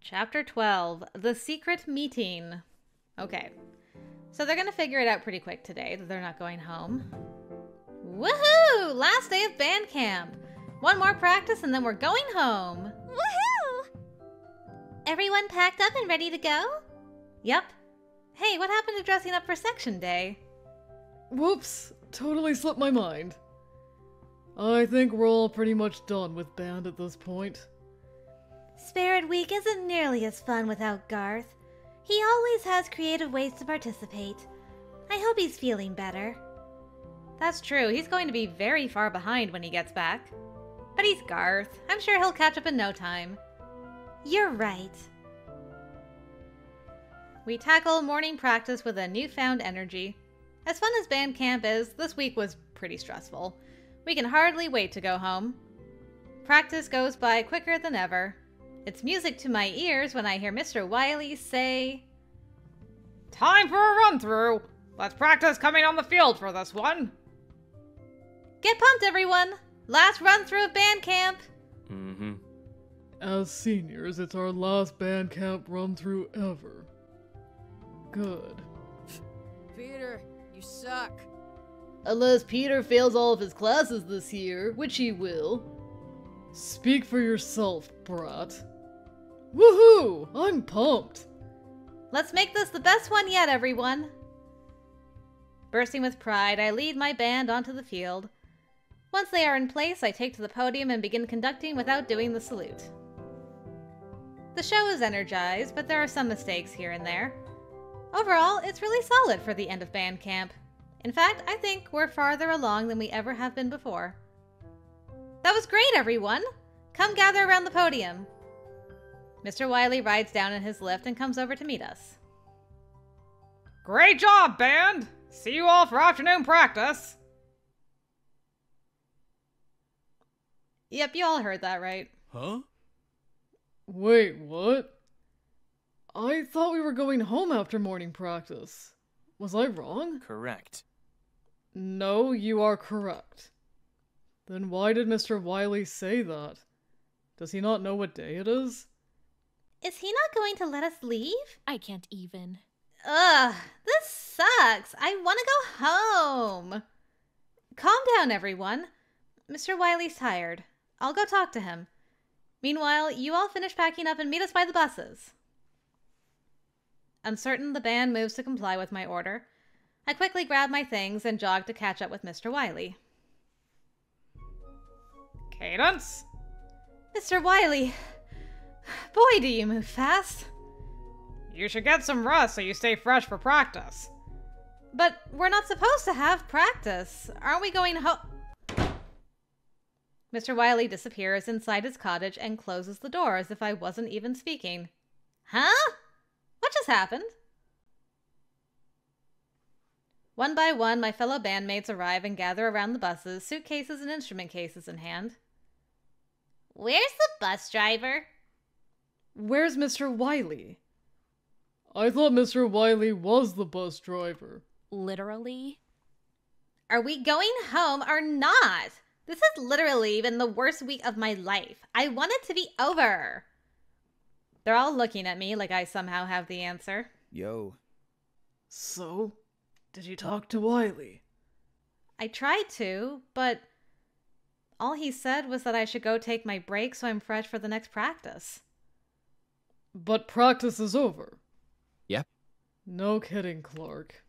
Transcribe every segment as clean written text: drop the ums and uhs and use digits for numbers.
Chapter 12, The Secret Meeting. Okay, so they're gonna figure it out pretty quick today that they're not going home. Woohoo! Last day of band camp! One more practice and then we're going home! Woohoo! Everyone packed up and ready to go? Yep. Hey, what happened to dressing up for section day? Whoops, totally slipped my mind. I think we're all pretty much done with band at this point. Spirit Week isn't nearly as fun without Garth. He always has creative ways to participate. I hope he's feeling better. That's true, he's going to be very far behind when he gets back. But he's Garth. I'm sure he'll catch up in no time. You're right. We tackle morning practice with a newfound energy. As fun as band camp is, this week was pretty stressful. We can hardly wait to go home. Practice goes by quicker than ever. It's music to my ears when I hear Mr. Wiley say, "Time for a run-through! Let's practice coming on the field for this one!" "Get pumped, everyone! Last run-through of band camp!" As seniors, it's our last band camp run-through ever. Good. Peter, you suck. Unless Peter fails all of his classes this year, which he will. Speak for yourself, brat. Woohoo! I'm pumped! Let's make this the best one yet, everyone! Bursting with pride, I lead my band onto the field. Once they are in place, I take to the podium and begin conducting without doing the salute. The show is energized, but there are some mistakes here and there. Overall, it's really solid for the end of band camp. In fact, I think we're farther along than we ever have been before. That was great, everyone! Come gather around the podium. Mr. Wiley rides down in his lift and comes over to meet us. Great job, band! See you all for afternoon practice! Yep, you all heard that right. Huh? Wait, what? I thought we were going home after morning practice. Was I wrong? Correct. No, you are correct. Then why did Mr. Wiley say that? Does he not know what day it is? Is he not going to let us leave? I can't even. Ugh, this sucks. I want to go home. Calm down, everyone. Mr. Wiley's tired. I'll go talk to him. Meanwhile, you all finish packing up and meet us by the buses. Uncertain, the band moves to comply with my order. I quickly grab my things and jog to catch up with Mr. Wiley. Cadence? Mr. Wiley, boy, do you move fast. You should get some rest so you stay fresh for practice. But we're not supposed to have practice. Aren't we going home? Mr. Wiley disappears inside his cottage and closes the door as if I wasn't even speaking. Huh? What just happened? One by one, my fellow bandmates arrive and gather around the buses, suitcases and instrument cases in hand. Where's the bus driver? Where's Mr. Wiley? I thought Mr. Wiley was the bus driver. Literally? Are we going home or not? This has literally been the worst week of my life. I want it to be over. They're all looking at me like I somehow have the answer. Yo. So, did you talk to Wiley? I tried to, but all he said was that I should go take my break so I'm fresh for the next practice. But practice is over. Yep. No kidding, Clark.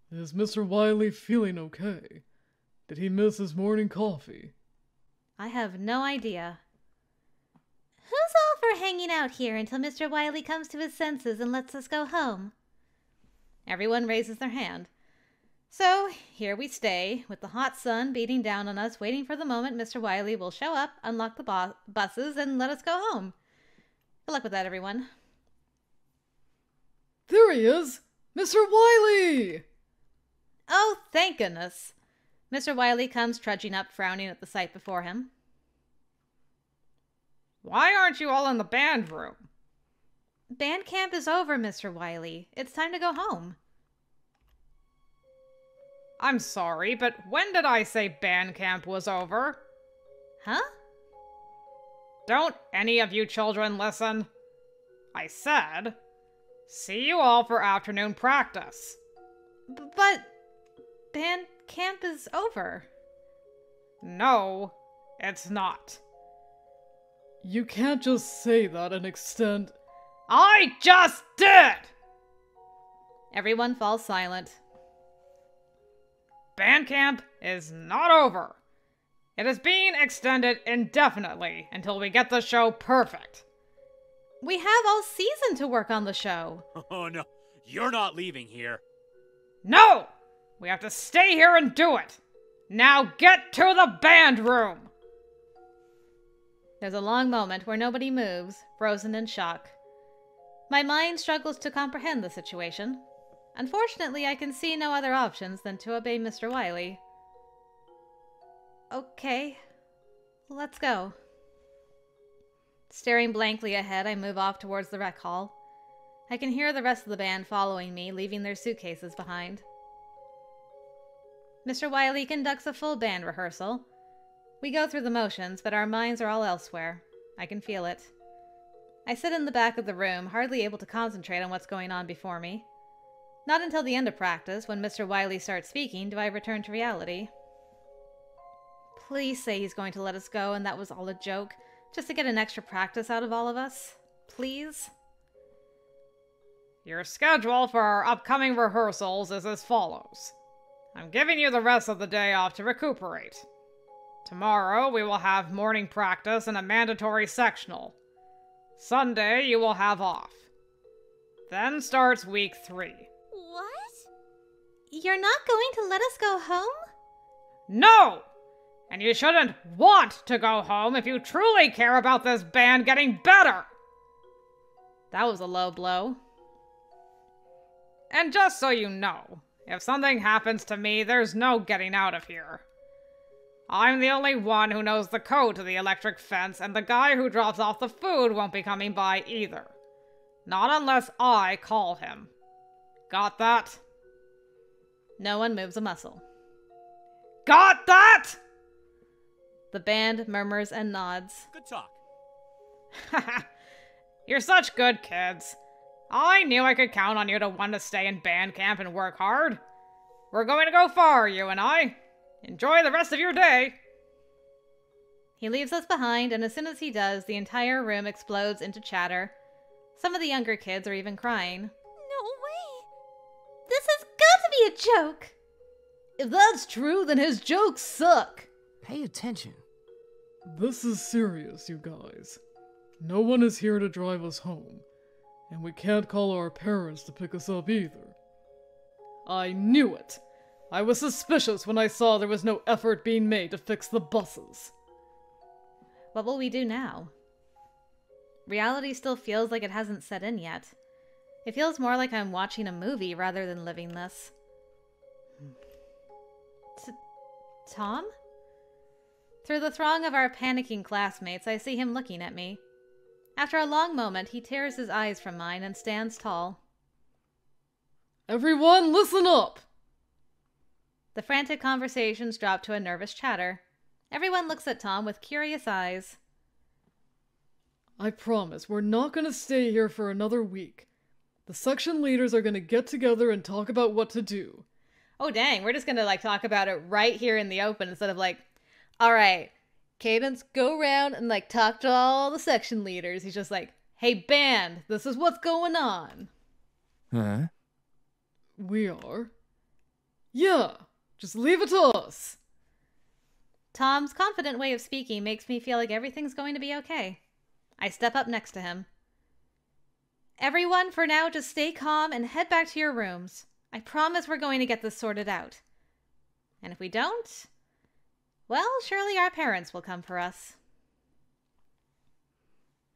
Is Mr. Wiley feeling okay? Did he miss his morning coffee? I have no idea. Who's all for hanging out here until Mr. Wiley comes to his senses and lets us go home? Everyone raises their hand. So, here we stay, with the hot sun beating down on us, waiting for the moment Mr. Wiley will show up, unlock the buses, and let us go home. Good luck with that, everyone. There he is! Mr. Wiley! Oh, thank goodness. Mr. Wiley comes trudging up, frowning at the sight before him. Why aren't you all in the band room? Band camp is over, Mr. Wiley. It's time to go home. I'm sorry, but when did I say band camp was over? Huh? Don't any of you children listen? I said, see you all for afternoon practice. But band camp is over. No, it's not. You can't just say that and extend... I just did! Everyone falls silent. Band camp is not over. It is being extended indefinitely until we get the show perfect. We have all season to work on the show. Oh no, you're not leaving here. No! We have to stay here and do it. Now get to the band room! There's a long moment where nobody moves, frozen in shock. My mind struggles to comprehend the situation. Unfortunately, I can see no other options than to obey Mr. Wiley. Okay, let's go. Staring blankly ahead, I move off towards the rec hall. I can hear the rest of the band following me, leaving their suitcases behind. Mr. Wiley conducts a full band rehearsal. We go through the motions, but our minds are all elsewhere. I can feel it. I sit in the back of the room, hardly able to concentrate on what's going on before me. Not until the end of practice, when Mr. Wiley starts speaking, do I return to reality. Please say he's going to let us go and that was all a joke, just to get an extra practice out of all of us. Please? Your schedule for our upcoming rehearsals is as follows. I'm giving you the rest of the day off to recuperate. Tomorrow we will have morning practice and a mandatory sectional. Sunday you will have off. Then starts week 3. What? You're not going to let us go home? No! And you shouldn't want to go home if you truly care about this band getting better! That was a low blow. And just so you know, if something happens to me, there's no getting out of here. I'm the only one who knows the code to the electric fence, and the guy who drops off the food won't be coming by either. Not unless I call him. Got that? No one moves a muscle. Got that?! The band murmurs and nods. Good talk. You're such good kids. I knew I could count on you to want to stay in band camp and work hard. We're going to go far, you and I. Enjoy the rest of your day. He leaves us behind, and as soon as he does, the entire room explodes into chatter. Some of the younger kids are even crying. No way! This has got to be a joke! If that's true, then his jokes suck! Pay attention. This is serious, you guys. No one is here to drive us home, and we can't call our parents to pick us up either. I knew it! I was suspicious when I saw there was no effort being made to fix the buses. What will we do now? Reality still feels like it hasn't set in yet. It feels more like I'm watching a movie rather than living this. Tom? Through the throng of our panicking classmates, I see him looking at me. After a long moment, he tears his eyes from mine and stands tall. Everyone, listen up! The frantic conversations drop to a nervous chatter. Everyone looks at Tom with curious eyes. I promise, we're not gonna stay here for another week. The section leaders are gonna get together and talk about what to do. Oh dang, we're just gonna talk about it right here in the open instead of alright, Cadence, go around and talk to all the section leaders. He's just hey band, this is what's going on. Huh? We are? Yeah, just leave it to us. Tom's confident way of speaking makes me feel like everything's going to be okay. I step up next to him. Everyone, for now, just stay calm and head back to your rooms. I promise we're going to get this sorted out. And if we don't, well, surely our parents will come for us.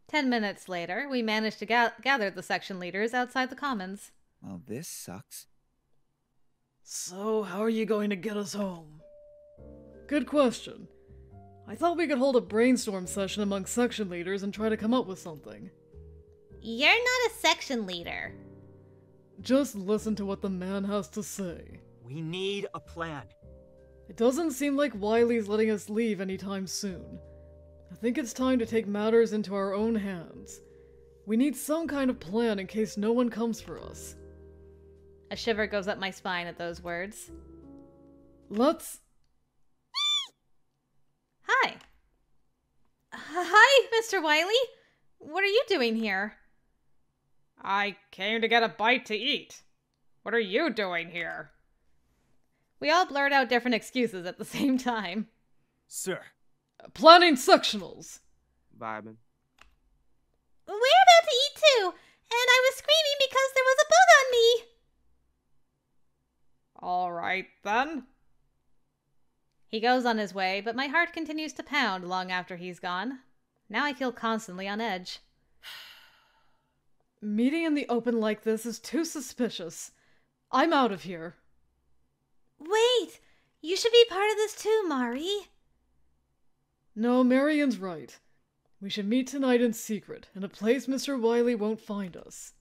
10 minutes later, we manage to gather the section leaders outside the commons. Well, this sucks. So, how are you going to get us home? Good question. I thought we could hold a brainstorm session among section leaders and try to come up with something. You're not a section leader. Just listen to what the man has to say. We need a plan. It doesn't seem like Wiley's letting us leave anytime soon. I think it's time to take matters into our own hands. We need some kind of plan in case no one comes for us. A shiver goes up my spine at those words. Let's... Hi. Hi, Mr. Wiley. What are you doing here? I came to get a bite to eat. What are you doing here? We all blurt out different excuses at the same time. Sir. Planning sectionals! Vibin'. We're about to eat too, and I was screaming because there was a bug on me. All right, then. He goes on his way, but my heart continues to pound long after he's gone. Now I feel constantly on edge. Meeting in the open like this is too suspicious. I'm out of here. Wait, you should be part of this too, Mari. No, Marion's right. We should meet tonight in secret, in a place Mr. Wiley won't find us.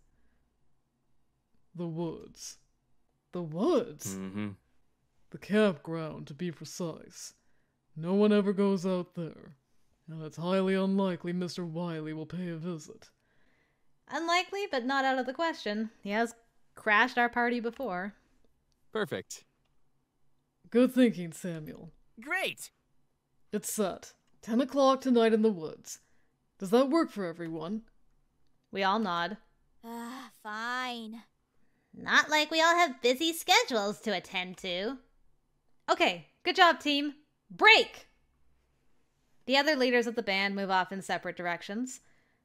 The woods. The woods? Mm-hmm. The campground, to be precise. No one ever goes out there, and it's highly unlikely Mr. Wiley will pay a visit. Unlikely, but not out of the question. He has crashed our party before. Perfect. Good thinking, Samuel. Great! It's set. 10 o'clock tonight in the woods. Does that work for everyone? We all nod. Fine. Not like we all have busy schedules to attend to. Okay, good job, team. Break! The other leaders of the band move off in separate directions.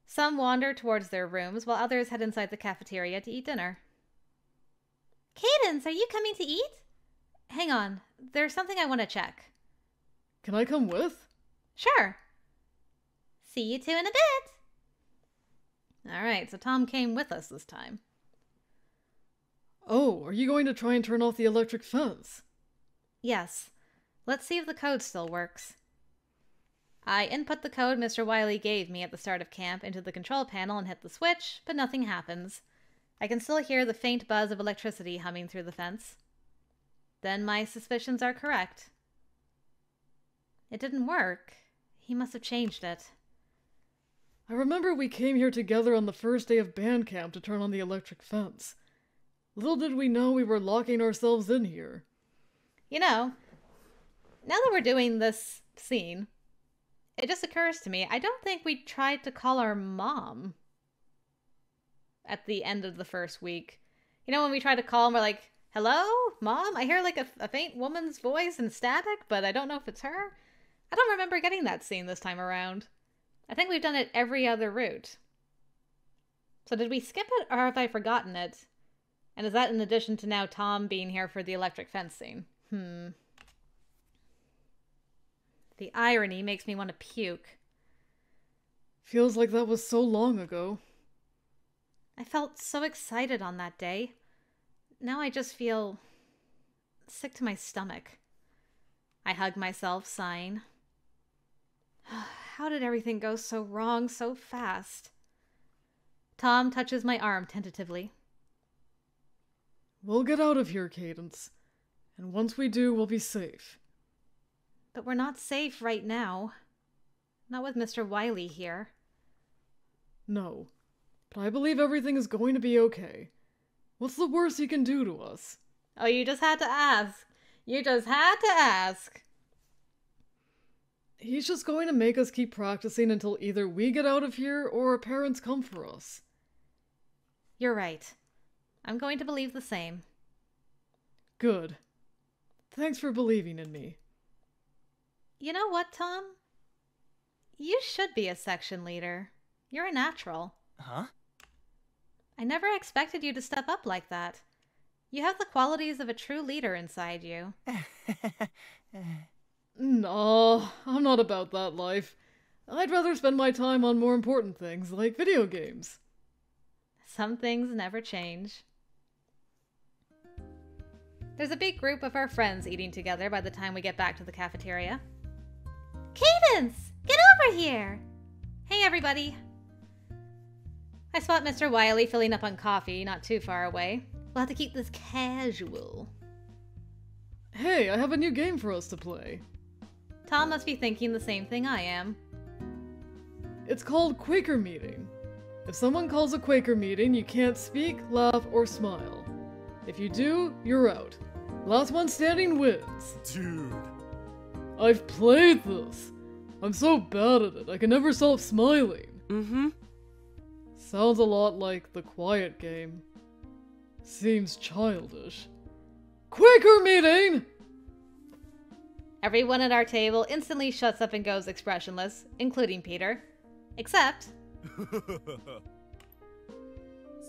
Some wander towards their rooms, while others head inside the cafeteria to eat dinner. Cadence, are you coming to eat? Hang on, there's something I want to check. Can I come with? Sure. See you two in a bit. Alright, so Tom came with us this time. Oh, are you going to try and turn off the electric fence? Yes. Let's see if the code still works. I input the code Mr. Wiley gave me at the start of camp into the control panel and hit the switch, but nothing happens. I can still hear the faint buzz of electricity humming through the fence. Then my suspicions are correct. It didn't work. He must have changed it. I remember we came here together on the first day of band camp to turn on the electric fence. Little did we know we were locking ourselves in here. You know, now that we're doing this scene, it just occurs to me, I don't think we tried to call our mom at the end of the first week. You know, when we try to call and we're like, hello, Mom? I hear like a faint woman's voice and static, but I don't know if it's her. I don't remember getting that scene this time around. I think we've done it every other route. So did we skip it, or have I forgotten it? And is that in addition to now Tom being here for the electric fence scene? The irony makes me want to puke. Feels like that was so long ago. I felt so excited on that day. Now I just feel sick to my stomach. I hug myself, sighing. How did everything go so wrong so fast? Tom touches my arm tentatively. We'll get out of here, Cadence. And once we do, we'll be safe. But we're not safe right now. Not with Mr. Wiley here. No. But I believe everything is going to be okay. What's the worst he can do to us? Oh, you just had to ask. You just had to ask. He's just going to make us keep practicing until either we get out of here or our parents come for us. You're right. I'm going to believe the same. Good. Thanks for believing in me. You know what, Tom? You should be a section leader. You're a natural. Huh? I never expected you to step up like that. You have the qualities of a true leader inside you. No, I'm not about that life. I'd rather spend my time on more important things, like video games. Some things never change. There's a big group of our friends eating together by the time we get back to the cafeteria. Cadence! Get over here! Hey, everybody! I spot Mr. Wiley filling up on coffee not too far away. We'll have to keep this casual. Hey, I have a new game for us to play. Tom must be thinking the same thing I am. It's called Quaker meeting. If someone calls a Quaker meeting, you can't speak, laugh, or smile. If you do, you're out. Last one standing wins. Dude. I've played this. I'm so bad at it, I can never stop smiling. Mm-hmm. Sounds a lot like the quiet game. Seems childish. Quaker meeting! Everyone at our table instantly shuts up and goes expressionless, including Peter. Except...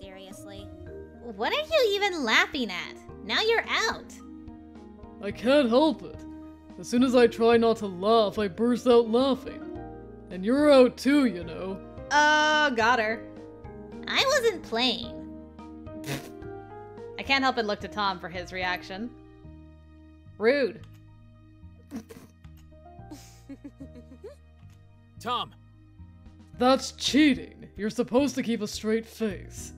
Seriously? What are you even laughing at? Now you're out. I can't help it. As soon as I try not to laugh, I burst out laughing. And you're out too, you know. Got her. I wasn't playing. I can't help but look to Tom for his reaction. Rude. Tom. That's cheating. You're supposed to keep a straight face.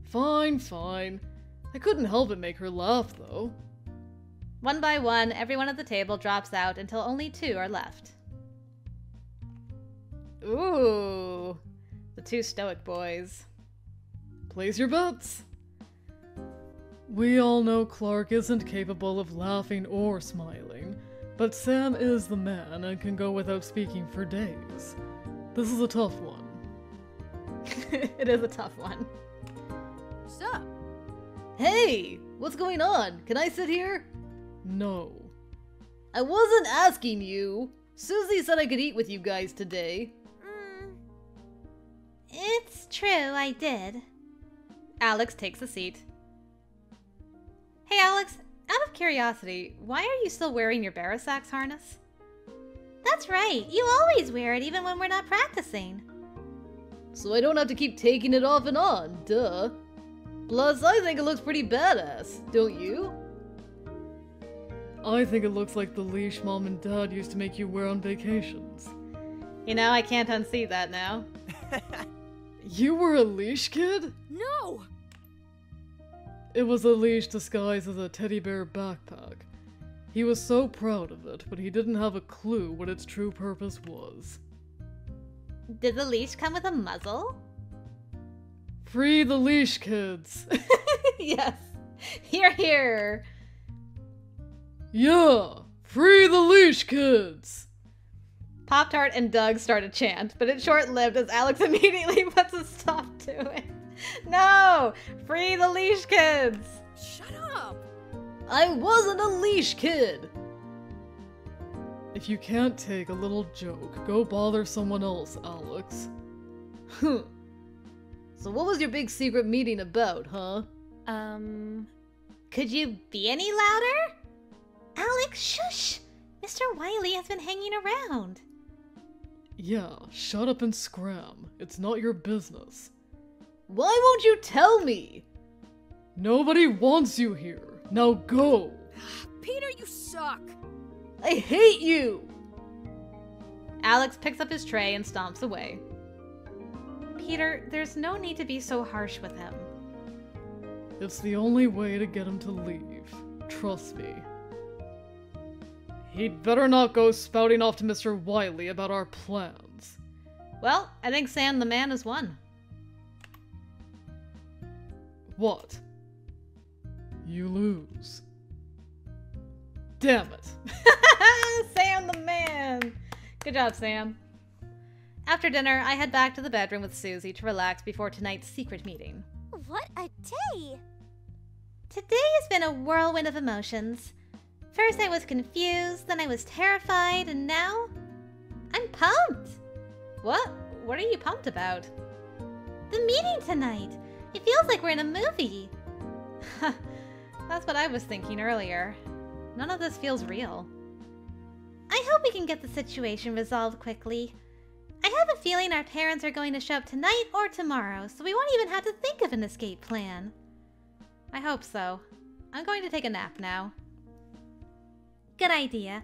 Fine, fine. I couldn't help but make her laugh, though. One by one, everyone at the table drops out until only 2 are left. Ooh, the 2 stoic boys. Place your bets. We all know Clark isn't capable of laughing or smiling, but Sam is the man and can go without speaking for days. This is a tough one. It is a tough one. Sup? Hey, what's going on? Can I sit here? No. I wasn't asking you. Susie said I could eat with you guys today. It's true, I did. Alex takes a seat. Hey Alex, out of curiosity, why are you still wearing your Barasax harness? That's right, you always wear it even when we're not practicing. So I don't have to keep taking it off and on, duh. Plus, I think it looks pretty badass, don't you? I think it looks like the leash Mom and Dad used to make you wear on vacations. You know, I can't unsee that now. You were a leash kid? No! It was a leash disguised as a teddy bear backpack. He was so proud of it, but he didn't have a clue what its true purpose was. Did the leash come with a muzzle? Free the leash, kids! Yes. Hear, hear. Yeah! Free the leash, kids! Pop-Tart and Doug start a chant, but it's short-lived as Alex immediately puts a stop to it. No! Free the leash kids! Shut up! I wasn't a leash kid! If you can't take a little joke, go bother someone else, Alex. So what was your big secret meeting about, huh? Could you be any louder? Alex, shush! Mr. Wiley has been hanging around. Yeah, shut up and scram. It's not your business. Why won't you tell me? Nobody wants you here. Now go! Peter, you suck! I hate you! Alex picks up his tray and stomps away. Peter, there's no need to be so harsh with him. It's the only way to get him to leave. Trust me. He'd better not go spouting off to Mr. Wiley about our plans. Well, I think Sam the man has won. What? You lose. Damn it. Sam the man! Good job, Sam. After dinner, I head back to the bedroom with Susie to relax before tonight's secret meeting. What a day! Today has been a whirlwind of emotions. First I was confused, then I was terrified, and now I'm pumped! What? What are you pumped about? The meeting tonight! It feels like we're in a movie! That's what I was thinking earlier. None of this feels real. I hope we can get the situation resolved quickly. I have a feeling our parents are going to show up tonight or tomorrow, so we won't even have to think of an escape plan. I hope so. I'm going to take a nap now. Good idea.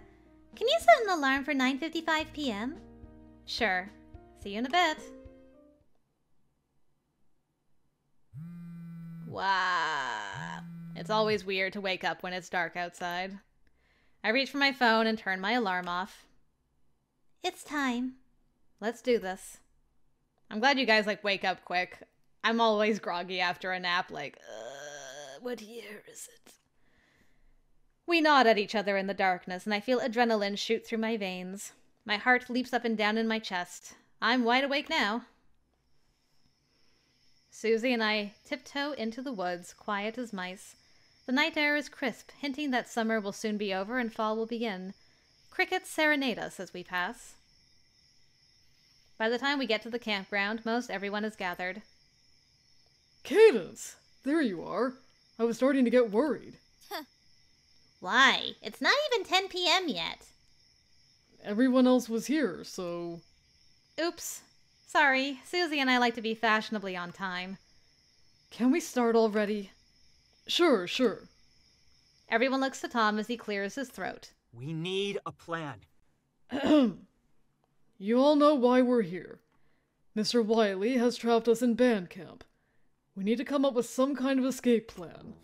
Can you set an alarm for 9:55 p.m.? Sure. See you in a bit. Wow. It's always weird to wake up when it's dark outside. I reach for my phone and turn my alarm off. It's time. Let's do this. I'm glad you guys, like, wake up quick. I'm always groggy after a nap, like, what year is it? We nod at each other in the darkness, and I feel adrenaline shoot through my veins. My heart leaps up and down in my chest. I'm wide awake now. Susie and I tiptoe into the woods, quiet as mice. The night air is crisp, hinting that summer will soon be over and fall will begin. Crickets serenade us as we pass. By the time we get to the campground, most everyone is gathered. Cadence! There you are. I was starting to get worried. Why? It's not even 10 p.m. yet. Everyone else was here, so... Oops. Sorry, Susie and I like to be fashionably on time. Can we start already? Sure. Everyone looks to Tom as he clears his throat. We need a plan. You all know why we're here. Mr. Wiley has trapped us in band camp. We need to come up with some kind of escape plan.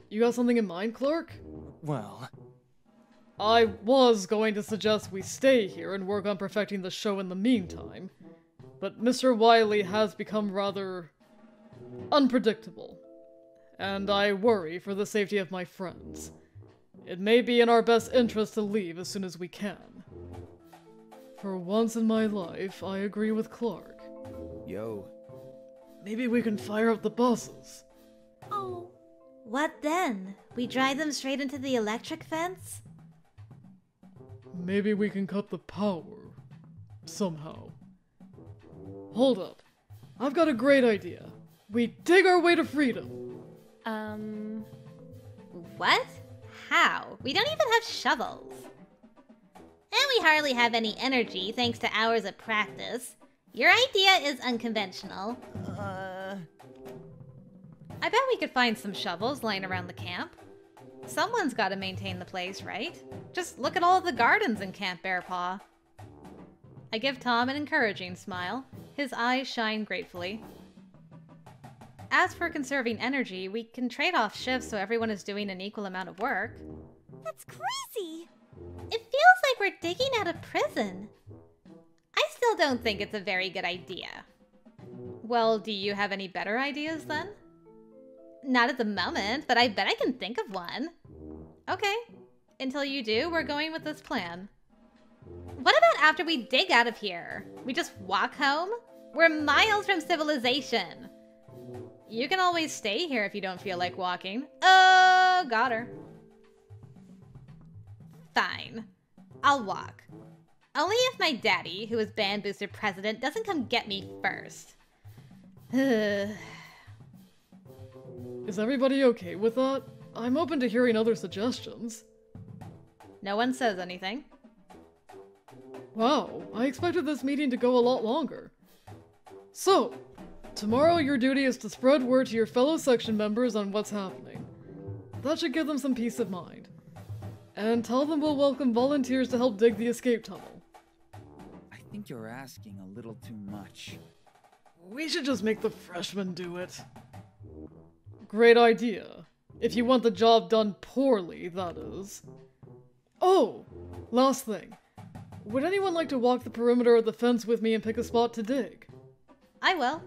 You got something in mind, Clark? Well... I was going to suggest we stay here and work on perfecting the show in the meantime, but Mr. Wiley has become rather... unpredictable, and I worry for the safety of my friends. It may be in our best interest to leave as soon as we can. For once in my life, I agree with Clark. Yo. Maybe we can fire up the buses. Oh. What then? We drive them straight into the electric fence? Maybe we can cut the power. Somehow. Hold up. I've got a great idea. We dig our way to freedom. What? How? We don't even have shovels. And we hardly have any energy thanks to hours of practice. Your idea is unconventional. I bet we could find some shovels lying around the camp. Someone's got to maintain the place, right? Just look at all of the gardens in Camp Bearpaw. I give Tom an encouraging smile. His eyes shine gratefully. As for conserving energy, we can trade off shifts so everyone is doing an equal amount of work. That's crazy. It feels like we're digging out of prison. I still don't think it's a very good idea. Well, do you have any better ideas then? Not at the moment, but I bet I can think of one. Okay. Until you do, we're going with this plan. What about after we dig out of here? We just walk home? We're miles from civilization. You can always stay here if you don't feel like walking. Oh, got her. Fine. I'll walk. Only if my daddy, who is Band Booster president, doesn't come get me first. Is everybody okay with that? I'm open to hearing other suggestions. No one says anything. Wow, I expected this meeting to go a lot longer. So, tomorrow your duty is to spread word to your fellow section members on what's happening. That should give them some peace of mind. And tell them we'll welcome volunteers to help dig the escape tunnel. I think you're asking a little too much. We should just make the freshmen do it. Great idea. If you want the job done poorly, that is. Oh! Last thing. Would anyone like to walk the perimeter of the fence with me and pick a spot to dig? I will.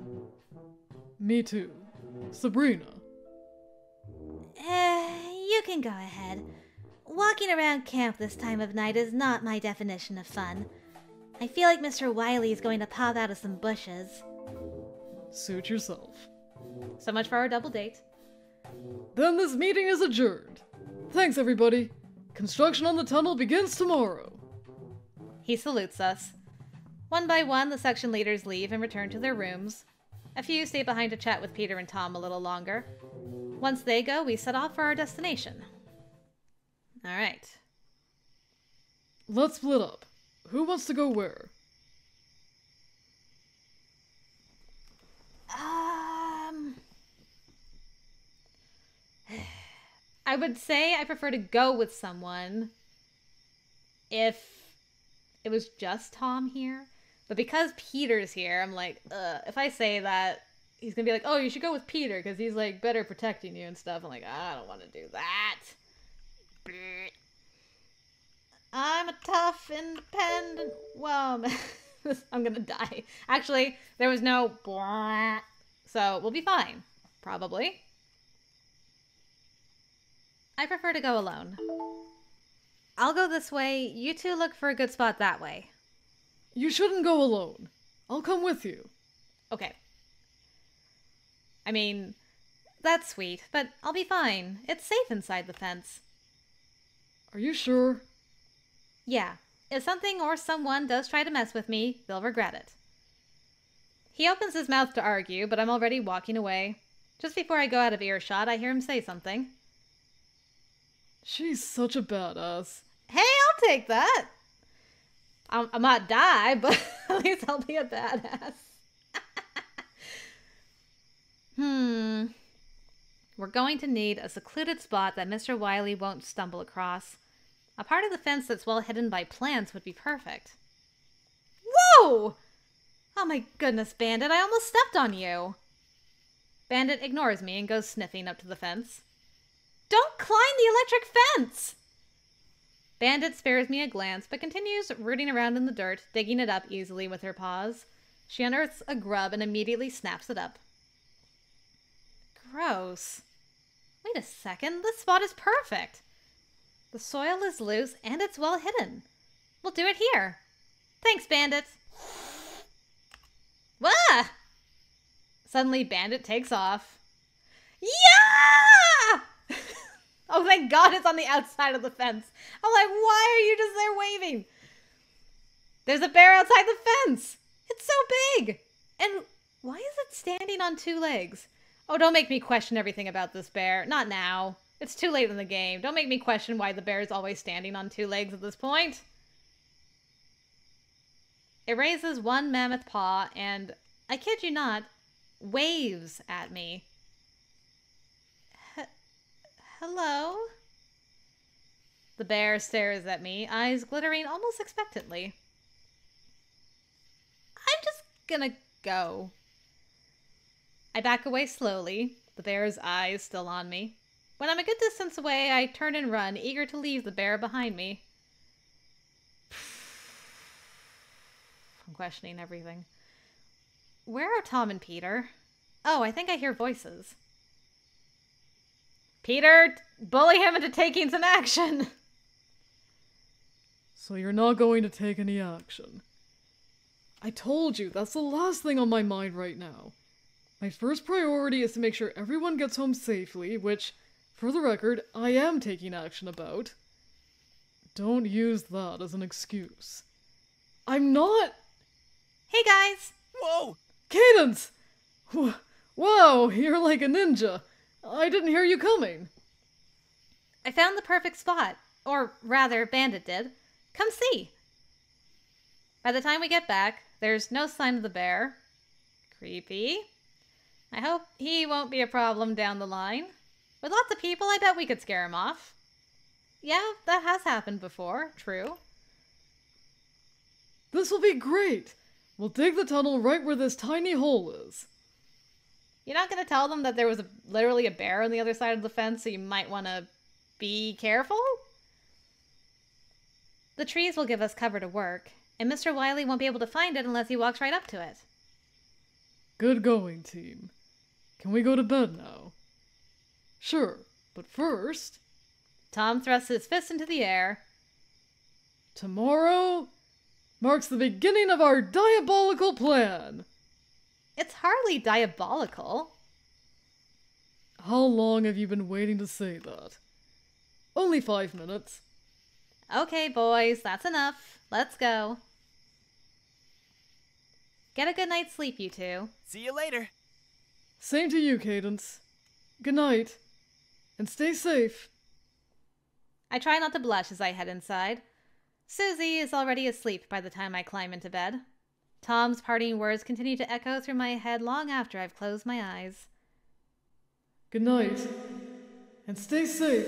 Me too. Sabrina. You can go ahead. Walking around camp this time of night is not my definition of fun. I feel like Mr. Wiley is going to pop out of some bushes. Suit yourself. So much for our double date. Then this meeting is adjourned. Thanks, everybody. Construction on the tunnel begins tomorrow. He salutes us. One by one, the section leaders leave and return to their rooms. A few stay behind to chat with Peter and Tom a little longer. Once they go, we set off for our destination. All right. Let's split up. Who wants to go where? I would say I prefer to go with someone if it was just Tom here. But because Peter's here, I'm like, if I say that, he's gonna be like, oh, you should go with Peter because he's like better protecting you and stuff. I'm like, I don't want to do that. I'm a tough, independent woman. I'm gonna die. Actually, there was no blah, so we'll be fine. Probably. I prefer to go alone. I'll go this way. You two look for a good spot that way. You shouldn't go alone. I'll come with you. Okay. I mean, that's sweet, but I'll be fine. It's safe inside the fence. Are you sure? Yeah. If something or someone does try to mess with me, they'll regret it. He opens his mouth to argue, but I'm already walking away. Just before I go out of earshot, I hear him say something. She's such a badass. Hey, I'll take that. I might die, but at least I'll be a badass. We're going to need a secluded spot that Mr. Wiley won't stumble across. A part of the fence that's well hidden by plants would be perfect. Whoa! Oh my goodness, Bandit, I almost stepped on you. Bandit ignores me and goes sniffing up to the fence. Don't climb the electric fence! Bandit spares me a glance, but continues rooting around in the dirt, digging it up easily with her paws. She unearths a grub and immediately snaps it up. Gross. Wait a second, this spot is perfect. The soil is loose and it's well hidden. We'll do it here. Thanks, Bandit. Wah! Suddenly, Bandit takes off. Yeah! Oh, thank God it's on the outside of the fence. I'm like, why are you just there waving? There's a bear outside the fence. It's so big. And why is it standing on two legs? Oh, don't make me question everything about this bear. Not now. It's too late in the game. Don't make me question why the bear is always standing on two legs at this point. It raises one mammoth paw and, I kid you not, waves at me. Hello? The bear stares at me, eyes glittering almost expectantly. I'm just gonna go. I back away slowly, the bear's eyes still on me. When I'm a good distance away, I turn and run, eager to leave the bear behind me. I'm questioning everything. Where are Tom and Peter? Oh, I think I hear voices. Peter, bully him into taking some action. So you're not going to take any action. I told you, that's the last thing on my mind right now. My first priority is to make sure everyone gets home safely, which, for the record, I am taking action about. Don't use that as an excuse. I'm not... Hey, guys! Whoa! Cadence! Wow, you're like a ninja. I didn't hear you coming. I found the perfect spot. Or rather, Bandit did. Come see. By the time we get back, there's no sign of the bear. Creepy. I hope he won't be a problem down the line. With lots of people, I bet we could scare him off. Yeah, that has happened before. True. This will be great. We'll dig the tunnel right where this tiny hole is. You're not going to tell them that there was literally a bear on the other side of the fence, so you might want to be careful? The trees will give us cover to work, and Mr. Wiley won't be able to find it unless he walks right up to it. Good going, team. Can we go to bed now? Sure, but first... Tom thrusts his fist into the air. Tomorrow marks the beginning of our diabolical plan. It's hardly diabolical. How long have you been waiting to say that? Only 5 minutes. Okay, boys, that's enough. Let's go. Get a good night's sleep, you two. See you later. Same to you, Cadence. Good night. And stay safe. I try not to blush as I head inside. Susie is already asleep by the time I climb into bed. Tom's parting words continue to echo through my head long after I've closed my eyes. Good night. And stay safe.